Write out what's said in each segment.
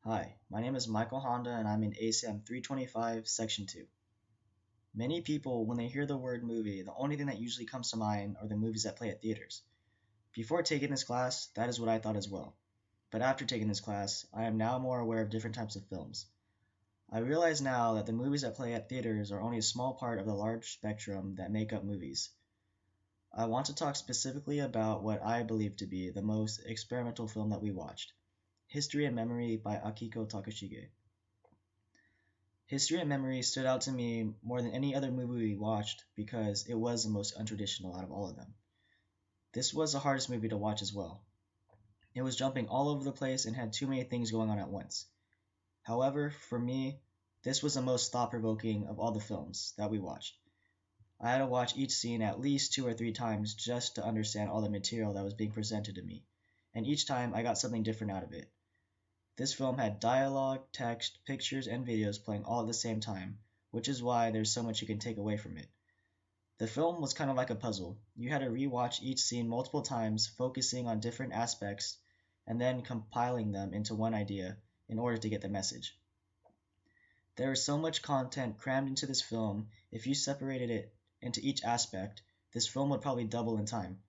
Hi, my name is Michael Honda and I'm in ASAM 325, Section 2. Many people, when they hear the word movie, the only thing that usually comes to mind are the movies that play at theaters. Before taking this class, that is what I thought as well. But after taking this class, I am now more aware of different types of films. I realize now that the movies that play at theaters are only a small part of the large spectrum that make up movies. I want to talk specifically about what I believe to be the most experimental film that we watched, History and Memory by Akiko Takashige. History and Memory stood out to me more than any other movie we watched because it was the most untraditional out of all of them. This was the hardest movie to watch as well. It was jumping all over the place and had too many things going on at once. However, for me, this was the most thought provoking of all the films that we watched. I had to watch each scene at least 2 or 3 times just to understand all the material that was being presented to me, and each time I got something different out of it. This film had dialogue, text, pictures, and videos playing all at the same time, which is why there's so much you can take away from it. The film was kind of like a puzzle. You had to rewatch each scene multiple times, focusing on different aspects, and then compiling them into one idea in order to get the message. There is so much content crammed into this film, if you separated it into each aspect, this film would probably double in time.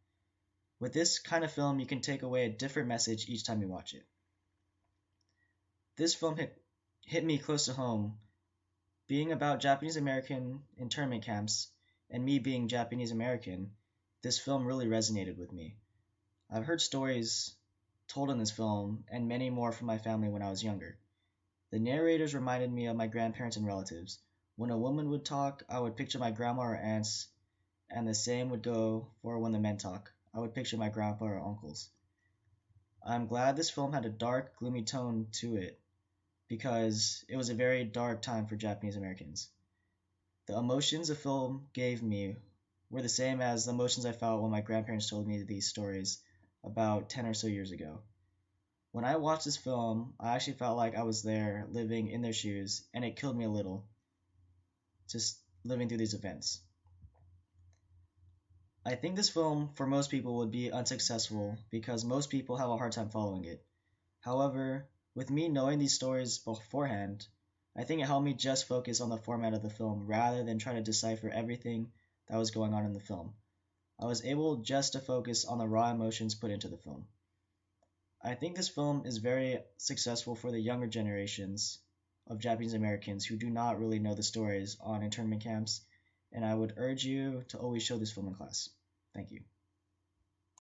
With this kind of film, you can take away a different message each time you watch it. This film hit me close to home, being about Japanese American internment camps and me being Japanese American. This film really resonated with me. I've heard stories told in this film and many more from my family when I was younger. The narrators reminded me of my grandparents and relatives. When a woman would talk, I would picture my grandma or aunts, and the same would go for when the men talk. I would picture my grandpa or uncles. I'm glad this film had a dark, gloomy tone to it because it was a very dark time for Japanese Americans. The emotions the film gave me were the same as the emotions I felt when my grandparents told me these stories about 10 or so years ago. When I watched this film, I actually felt like I was there living in their shoes, and it killed me a little just living through these events. I think this film, for most people, would be unsuccessful because most people have a hard time following it. However, with me knowing these stories beforehand, I think it helped me just focus on the format of the film rather than try to decipher everything that was going on in the film. I was able just to focus on the raw emotions put into the film. I think this film is very successful for the younger generations of Japanese Americans who do not really know the stories on internment camps, and I would urge you to always show this film in class. Thank you.